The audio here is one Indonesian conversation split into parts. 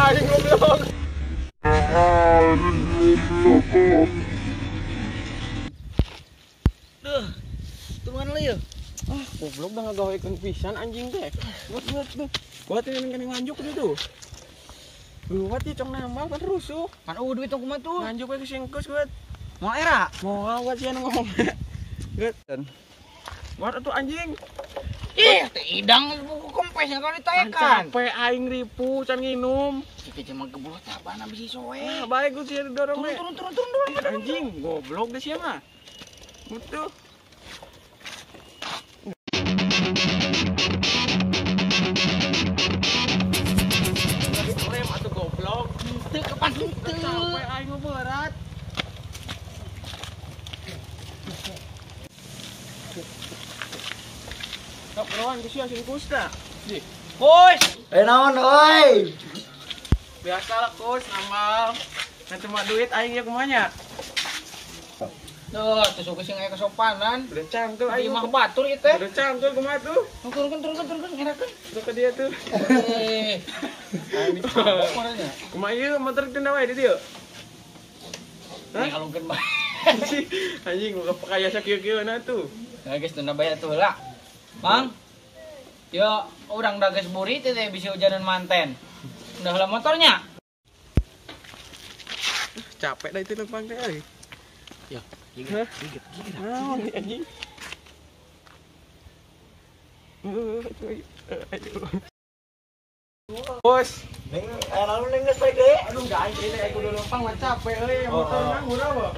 aing goblok. Duh. Tuh mana ya? Goblok dah ngagawekeun pisan anjing teh. Buat tuh. Buat ini nganjuk dia tuh. Buat ieu cong nambal kan rusuh. Kan duit tong kumaha tuh. Nganjuk we kesengkeus buat. Mau era. Mau buat sieun ngomong. Gut. Buat atuh anjing. Ih, teh idang buku kempesnya kalau ditayakan. Capek aing ripu can nginum. Kita cuma gebulah tabana bisi soe. Baik gue sih dorong we. Turun dulu. Anjing, goblok deh sia mah. Mutu. Rem atuh goblok. Teu kapan teu. Capek aing mah berat. Sok lawan ku sia singkus tah. Di. Kus. Naon oi? Biasa lah kus nambal. Kan cuma duit aing ya kumanya. Tuh, tusuk sing aya kesopanan. Udah cangkel Aing aing mah mah. batur ieu teh. Udah cangkel kumaha tuh. Turun, ngerakeun. Tuh ke dia tuh. Eh. Pokoknya. Kumaha ieu motor tenda wae di dieu. Hah? Kalungkeun bae. Anjing buka kaya sakieu-kieuna tuh. Nah, geus tunda bayar tuh heula. Mang. Yo, urang da geus buri teh bisa hujanan manten. Udah heula motornya. Capek dah itu numpang teh euy. Ya, Hah? Naon anjing? Bos, Ning naon ning geus baik deui? aduh gak aing ini aku udah numpang mah capek euy motor nang murah ba.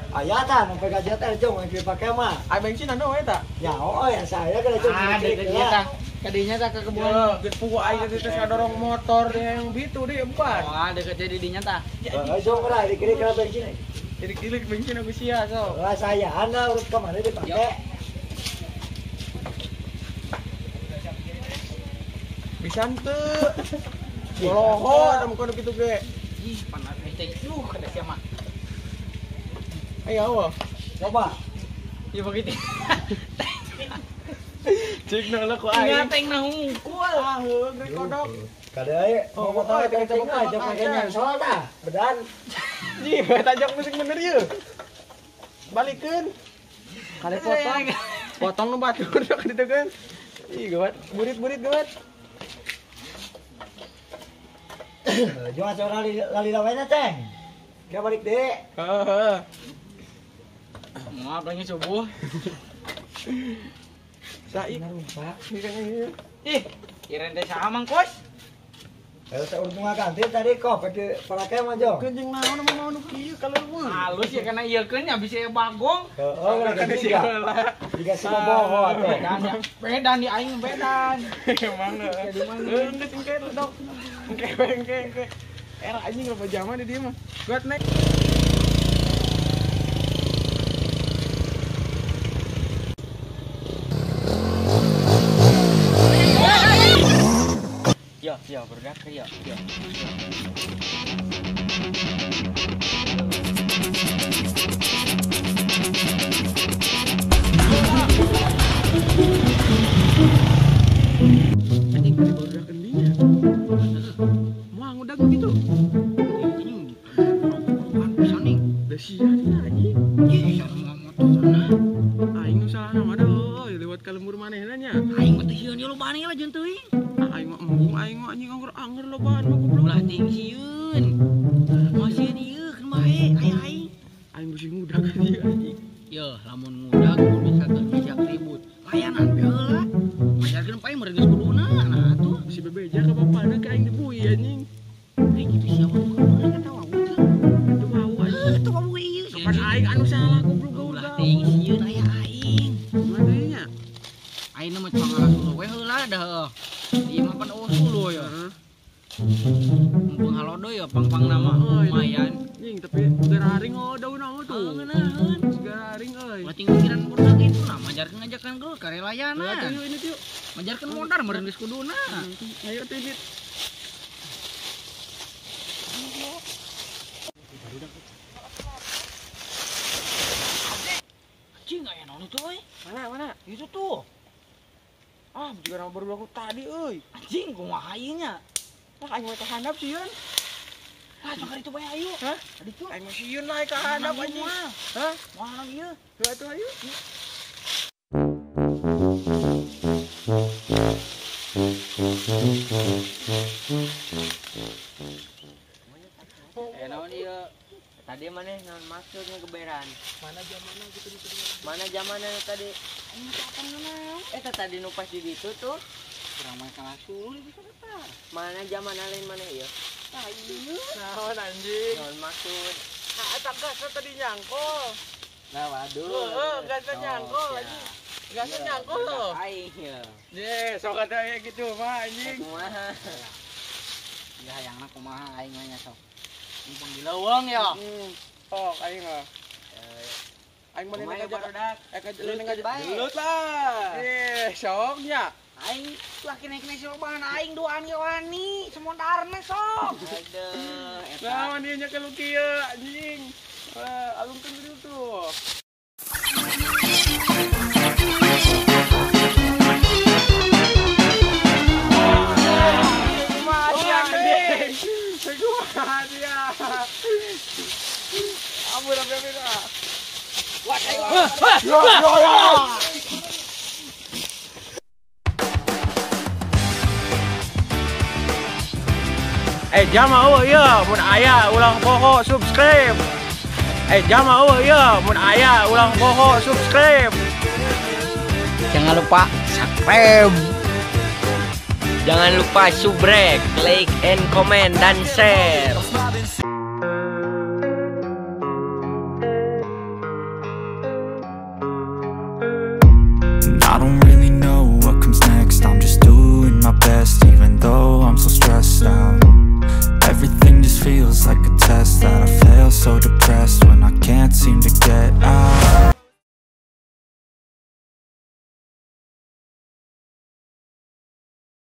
Aya tah nu pegajian teh jong yang dipake mah. Ai bensin anu we ta? Ya ya saya kana jong. Deket dia tah. Kadinya tah ke kebun. Ya, geus pugu aing teh sadorong motor yang bitu deh empat. Wah, deket jadi dinya tah. Jong ra dikiri kana bensin. Jadi kilik bensin aku sia so. Lah saya anda urut ka mana dipake. Bisa teu. Boloho da muka kitu ge. Ih, panas teh. Kada sia mah. Ayo wah. Coba. Ieu begitu. Cik nolak ku Ingat aing. teng nah hungkul. Ah, heung rek kodok. Kada aya motor teh coba aja pake nyensol tah. Bedan. Ji, tajak musik bener yeuh. Balikeun. Kale potong nu batur sok ditu kan. Ih, gawat. Burit-burit gawat. Jong aja lali lawena teh. Ka balik deui. Heeh. Maaf lagi subuh. Saik. Rupa. Ih, kirain teh saha Mang Kos? Saya urut ngaganti tadi kok pake parake mah jong. Kencing naon mah mau nu kieu kalau mah. Halus ya karena ieu keun nya bisa bagong. Heeh, Kan kan si tiga. heula. Tiga si boboho atuh. Bedan di aing bedan. Emang Jadi mana? geus engke dok. Engke. Era anjing berapa jam di dieu mah. Buat naik. Ya, berdak ya. Anjing baru udah kendinya. Mau udah gitu. Udah sia dia anjing. Aing nu salah nama dah euy lewat ka lembur manehna nya. Aing mah teh sieun lo bani lah jeung teuing. Aing mah embung aing mah anjing angger lobaan mah goblok. Ulah ting sieun. Masih ieu keun bae aing. Aing bisi muda ka dia anjing. Yo, lamun muda kudu bisa kerja ribut. Layanan we heula. Majarkeun pae meureun geus kuduna. Nah atuh. Si bebeja ka bapana ka aing dibui anjing. Aing kitu sia mah kuduna kata wau teh. Atuh mau anjing. Atuh wau ieu. Kapan aing anu salah goblok gaul Ulah gaul. ting sieun aya aing. Mana nya? Aing mah cuma ngalas dulu we heula dah. Ieu mah pan usul ya. Mumpung halodo ya pang-pang nama lumayan. Anjing tapi gararing daun nama tuh. Ngeunaheun. Gararing euy. Ulah ting pikiran budak itu nah majarkeun ngajakan geus ka relayana. Atuh yuk ini tuh. Majarkeun modar meureun geus kuduna. Ayo tuh ini. Anjing aya naon itu euy? Mana? Itu tuh. Ah, juga nama baru aku tadi euy. Anjing kumaha ieu nya? Lah aing mah teh handap sieun. Ah, cakar itu bae ayo. Hah? Tadi tuh. Aing masih yun lah ka handap anjing. Hah? Mana ieu? Dua tuh ayo. Naon ieu? Tadi mana naon maksudnya keberan? Mana zamanna gitu gitu. Mana zamanna tadi? Aing teh apa naon? Tadi nu pas di ditu tuh. Kurang main kalah dulu di sana. Mana zaman lain mana ieu? Naon anjing? Naon maksud? Tak gasna tadi nyangkol. Nah, waduh. Heeh, gasna nyangkol anjing. Gasna nyangkol loh. Aing ya. Ye, sok ada kayak gitu mah anjing. Kumaha? Ya hayangna kumaha aing mah nya sok. Mumpung di leuweung ya. Oh, aing mah. Aing mah Kumaha ngajak barudak? lu ngajak bae. gelut lah. Soknya. Aing laki naik coban aing doan ge wani, semondarna sok. Aduh, Nah, dia nya kalau kieu anjing. Alungkeun dulu tuh. Ampun, jama ya, mun aya ulang poho subscribe. Jama ya, mun aya ulang poho subscribe. Jangan lupa subscribe. Jangan lupa subrek, like and comment dan share.